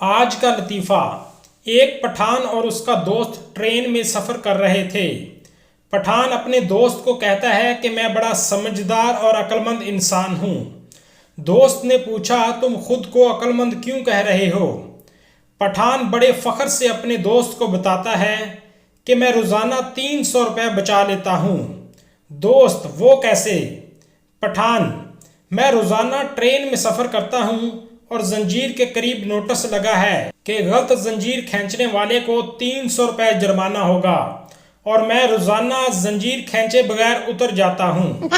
आज का लतीफ़ा। एक पठान और उसका दोस्त ट्रेन में सफ़र कर रहे थे। पठान अपने दोस्त को कहता है कि मैं बड़ा समझदार और अक्लमंद इंसान हूँ। दोस्त ने पूछा, तुम खुद को अक्लमंद क्यों कह रहे हो? पठान बड़े फ़ख्र से अपने दोस्त को बताता है कि मैं रोज़ाना 300 रुपये बचा लेता हूँ। दोस्त, वो कैसे? पठान, मैं रोज़ाना ट्रेन में सफ़र करता हूँ और जंजीर के करीब नोटिस लगा है कि गलत जंजीर खींचने वाले को 300 रुपये जुर्माना होगा और मैं रोज़ाना जंजीर खींचे बगैर उतर जाता हूँ।